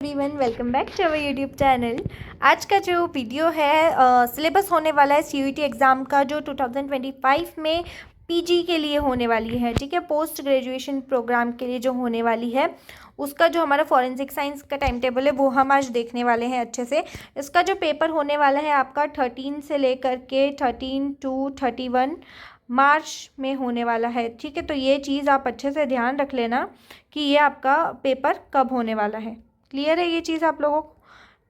Everyone welcome back to our YouTube channel. आज का जो वीडियो है सिलेबस होने वाला है सीयूईटी एग्ज़ाम का जो 2025 में पीजी के लिए होने वाली है, ठीक है। पोस्ट ग्रेजुएशन प्रोग्राम के लिए जो होने वाली है उसका जो हमारा फॉरेंसिक साइंस का टाइम टेबल है वो हम आज देखने वाले हैं अच्छे से। इसका जो पेपर होने वाला है आपका 13 से लेकर के 13 टू 31 मार्च में होने वाला है, ठीक है। तो ये चीज़ आप अच्छे से ध्यान रख लेना कि ये आपका पेपर कब होने वाला है। क्लियर है ये चीज़ आप लोगों को,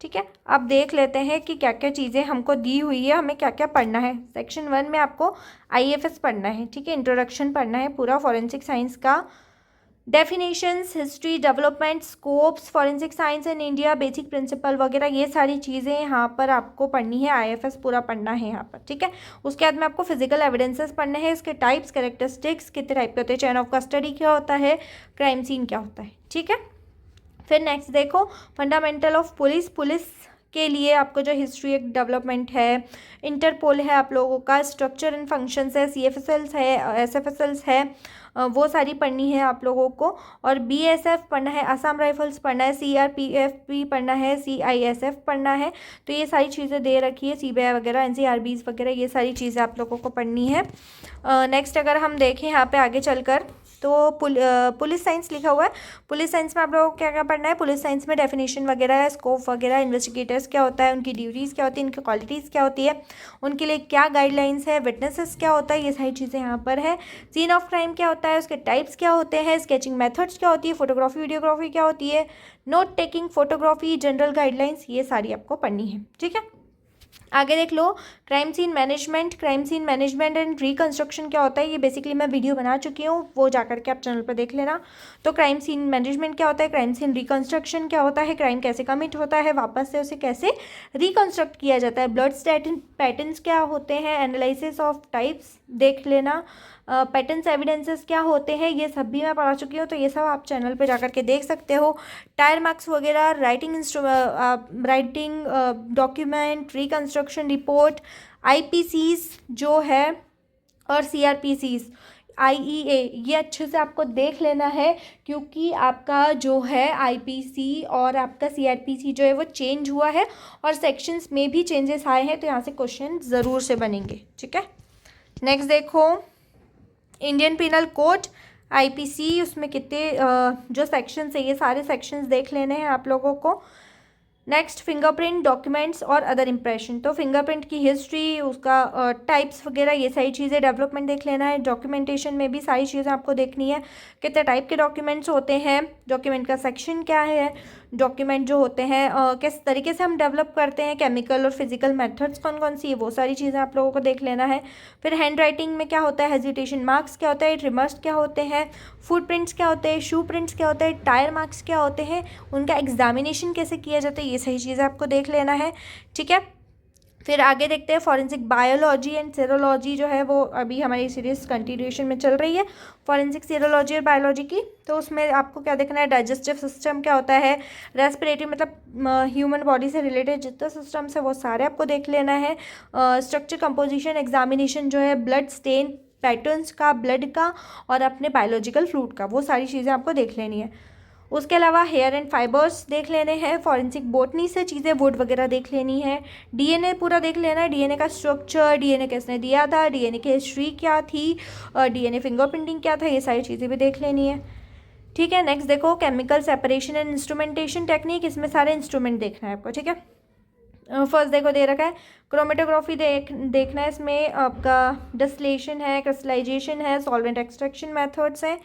ठीक है। अब देख लेते हैं कि क्या क्या चीज़ें हमको दी हुई है, हमें क्या क्या पढ़ना है। सेक्शन 1 में आपको आईएफएस पढ़ना है, ठीक है। इंट्रोडक्शन पढ़ना है पूरा फॉरेंसिक साइंस का, definitions, history, development, scopes, forensic science in India, basic principle वगैरह ये सारी चीज़ें यहाँ पर आपको पढ़नी है। आईएफएस पूरा पढ़ना है यहाँ पर, ठीक है। उसके बाद में आपको फिजिकल एविडेंसेस पढ़ने हैं, इसके टाइप्स, कैरेक्टरिस्टिक्स कितने टाइप के होते हैं, चेन ऑफ कस्टडी क्या होता है, क्राइम सीन क्या होता है, ठीक है। फिर नेक्स्ट देखो फंडामेंटल ऑफ पुलिस। पुलिस के लिए आपको जो हिस्ट्री एक डेवलपमेंट है, इंटरपोल है आप लोगों का, स्ट्रक्चर एंड फंक्शंस है, सीएफएसएल्स है, एसएफएसएल्स है, वो सारी पढ़नी है आप लोगों को। और बीएसएफ पढ़ना है, असम राइफल्स पढ़ना है, सीआरपीएफ भी पढ़ना है, सीआईएसएफ पढ़ना है। तो ये सारी चीज़ें दे रखी है, सीबीआई वगैरह, एनसीआरबीज वगैरह, ये सारी चीज़ें आप लोगों को पढ़नी है। नेक्स्ट अगर हम देखें यहाँ पे आगे चलकर तो पुलिस साइंस लिखा हुआ है। पुलिस साइंस में आप लोगों को क्या क्या पढ़ना है। पुलिस साइंस में डेफिनेशन वगैरह है, स्कोप वगैरह, इन्वेस्टिगेटर्स क्या होता है, उनकी ड्यूटीज़ क्या होती है, इनकी क्वालिटीज़ क्या होती है, उनके लिए क्या गाइडलाइंस है, विटनेसेस क्या होता है, ये सारी चीज़ें यहाँ पर है। सीन ऑफ क्राइम क्या होता है, उसके टाइप्स क्या होते हैं, स्केचिंग मेथड्स क्या होती है, फोटोग्राफी वीडियोग्राफी क्या होती है, note taking photography, general guidelines, ये सारी आपको पढ़नी है, ठीक है। आगे देख लो crime scene management. Crime scene management and reconstruction क्या होता है, ये बेसिकली मैं वीडियो बना चुकी हूँ, वो जा करके आप चैनल पर देख लेना। तो क्राइम सीन मैनेजमेंट क्या होता है, क्राइम सीन रिकंस्ट्रक्शन क्या होता है, क्राइम कैसे कमिट होता है, वापस से उसे कैसे रिकंस्ट्रक्ट किया जाता है, ब्लड स्टैटिन पैटर्न्स क्या होते हैं, एनालिसिस ऑफ टाइप्स देख लेना, पैटर्न्स एविडेंसेस क्या होते हैं, ये सब भी मैं पढ़ा चुकी हूँ। तो ये सब आप चैनल पे जा करके देख सकते हो। टायर मार्क्स वगैरह, राइटिंग डॉक्यूमेंट, रिकंस्ट्रक्शन रिपोर्ट, आईपीसीज जो है और सीआरपीसीज, आईईए, ये अच्छे से आपको देख लेना है क्योंकि आपका जो है आईपीसी और आपका सीआरपीसी जो है वो चेंज हुआ है और सेक्शंस में भी चेंजेस आए हैं, तो यहाँ से क्वेश्चन ज़रूर से बनेंगे, ठीक है। नेक्स्ट देखो इंडियन पिनल कोड, आईपीसी, उसमें कितने जो सेक्शंस है ये सारे सेक्शंस देख लेने हैं आप लोगों को। नेक्स्ट फिंगरप्रिंट, डॉक्यूमेंट्स और अदर इंप्रेशन। तो फिंगरप्रिंट की हिस्ट्री, उसका टाइप्स वगैरह, ये सारी चीज़ें डेवलपमेंट देख लेना है। डॉक्यूमेंटेशन में भी सारी चीज़ें आपको देखनी है, कितने टाइप के डॉक्यूमेंट्स होते हैं, डॉक्यूमेंट का सेक्शन क्या है, डॉक्यूमेंट जो होते हैं किस तरीके से हम डेवलप करते हैं, केमिकल और फिजिकल मेथड्स कौन कौन सी है, वो सारी चीज़ें आप लोगों को देख लेना है। फिर हैंड राइटिंग में क्या होता है, हेजिटेशन मार्क्स क्या होता है, ट्रिमर्स क्या होते हैं, फुट प्रिंट्स क्या होते हैं, शू प्रिंट्स क्या होते हैं, टायर मार्क्स क्या होते हैं, उनका एग्जामिनेशन कैसे किया जाता है, ये सही चीज़ें आपको देख लेना है, ठीक है। फिर आगे देखते हैं फॉरेंसिक बायोलॉजी एंड सीरोलॉजी जो है वो अभी हमारी सीरीज कंटिन्यूएशन में चल रही है, फॉरेंसिक सीरोलॉजी और बायोलॉजी की। तो उसमें आपको क्या देखना है, डाइजेस्टिव सिस्टम क्या होता है, रेस्पिरेटरी मतलब ह्यूमन बॉडी से रिलेटेड जितने सिस्टम्स है वो सारे आपको देख लेना है। स्ट्रक्चर कंपोजिशन एग्जामिनेशन जो है, ब्लड स्टेन पैटर्न्स का, ब्लड का और अपने बायोलॉजिकल फ्लूइड का, वो सारी चीज़ें आपको देख लेनी है। उसके अलावा हेयर एंड फाइबर्स देख लेने हैं, फॉरेंसिक बोटनी से चीज़ें वुड वगैरह देख लेनी है, डीएनए पूरा देख लेना है, डीएनए का स्ट्रक्चर, डीएनए किसने दिया था, डीएनए की हिस्ट्री क्या थी, डीएनए फिंगरप्रिंटिंग क्या था, ये सारी चीज़ें भी देख लेनी है, ठीक है। नेक्स्ट देखो chemical separation and instrumentation technique, इसमें सारे इंस्ट्रूमेंट देखना है आपको, ठीक है। फर्स्ट देखो दे रखा है क्रोमेटोग्राफी देखना है, इसमें आपका डिस्टिलेशन है, क्रिस्टलाइजेशन है, सॉल्वेंट एक्सट्रैक्शन मेथड्स हैं,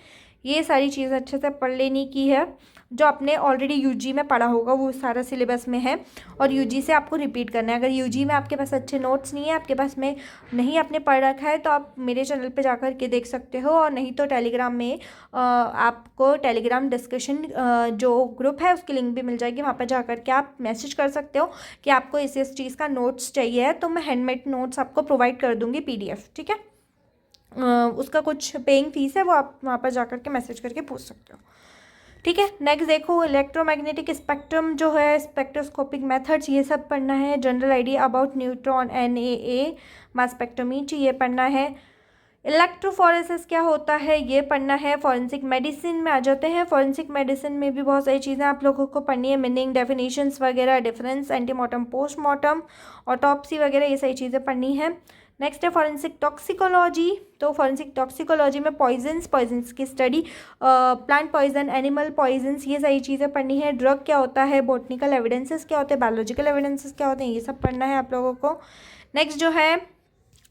ये सारी चीज़ें अच्छे से पढ़ लेनी की है। जो आपने ऑलरेडी यूजी में पढ़ा होगा वो सारा सिलेबस में है और यूजी से आपको रिपीट करना है। अगर यूजी में आपके पास अच्छे नोट्स नहीं है, आपके पास में नहीं आपने पढ़ रखा है, तो आप मेरे चैनल पे जाकर के देख सकते हो, और नहीं तो टेलीग्राम में आपको टेलीग्राम डिस्कशन जो ग्रुप है उसकी लिंक भी मिल जाएगी, वहाँ पर जाकर के आप मैसेज कर सकते हो कि आपको इस चीज़ का नोट्स चाहिए है, तो मैं हैंडमेड नोट्स आपको प्रोवाइड कर दूँगी PDF, ठीक है। उसका कुछ पेइंग फीस है, वो आप वहाँ पर जाकर के मैसेज करके पूछ सकते हो, ठीक है। नेक्स्ट देखो इलेक्ट्रोमैग्नेटिक स्पेक्ट्रम जो है, स्पेक्ट्रोस्कोपिक मेथड्स, ये सब पढ़ना है। General idea about neutron NAA mass spectrometer, ये पढ़ना है। इलेक्ट्रोफोरेसिस क्या होता है ये पढ़ना है। फॉरेंसिक मेडिसिन में आ जाते हैं। फॉरेंसिक मेडिसिन में भी बहुत सारी चीज़ें आप लोगों को पढ़नी है, मीनिंग, डेफिनेशंस वगैरह, डिफरेंस, एंटीमॉर्टम, पोस्टमॉर्टम, ऑटोप्सी वगैरह, ये सारी चीज़ें पढ़नी है। नेक्स्ट है फॉरेंसिक टॉक्सिकोलॉजी। तो फॉरेंसिक टॉक्सिकोलॉजी में पॉइजन्स की study, plant poison, animal poisons, ये सारी चीज़ें पढ़नी है। ड्रग क्या होता है, बॉटनिकल एविडेंसेस क्या होते हैं, बायोलॉजिकल एविडेंसेस क्या होते हैं, ये सब पढ़ना है आप लोगों को। नेक्स्ट जो है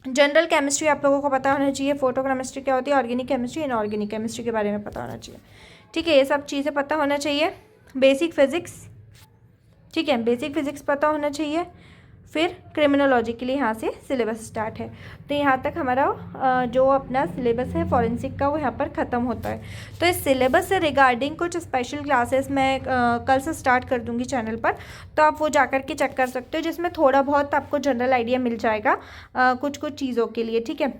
जनरल केमिस्ट्री आप लोगों को पता होना चाहिए। फोटो केमिस्ट्री क्या होती है, ऑर्गेनिक केमिस्ट्री, इनऑर्गेनिक केमिस्ट्री के बारे में पता होना चाहिए। ठीक है, ये सब चीज़ें पता होना चाहिए। बेसिक फिजिक्स, ठीक है, बेसिक फिजिक्स पता होना चाहिए। फिर क्रिमिनोलॉजी के लिए यहाँ से सिलेबस स्टार्ट है। तो यहाँ तक हमारा जो अपना सिलेबस है फॉरेंसिक का वो यहाँ पर ख़त्म होता है। तो इस सिलेबस से रिगार्डिंग कुछ स्पेशल क्लासेस मैं कल से स्टार्ट कर दूँगी चैनल पर, तो आप वो जाकर के चेक कर सकते हो, जिसमें थोड़ा बहुत आपको जनरल आइडिया मिल जाएगा कुछ कुछ चीज़ों के लिए। ठीक है,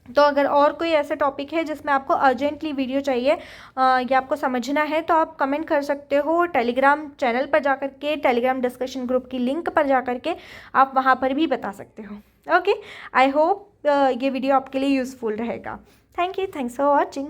तो अगर और कोई ऐसा टॉपिक है जिसमें आपको अर्जेंटली वीडियो चाहिए या आपको समझना है, तो आप कमेंट कर सकते हो टेलीग्राम चैनल पर जाकर के, टेलीग्राम डिस्कशन ग्रुप की लिंक पर जाकर के आप वहाँ पर भी बता सकते हो। ओके, आई होप ये वीडियो आपके लिए यूज़फुल रहेगा। Thank you, thanks for watching.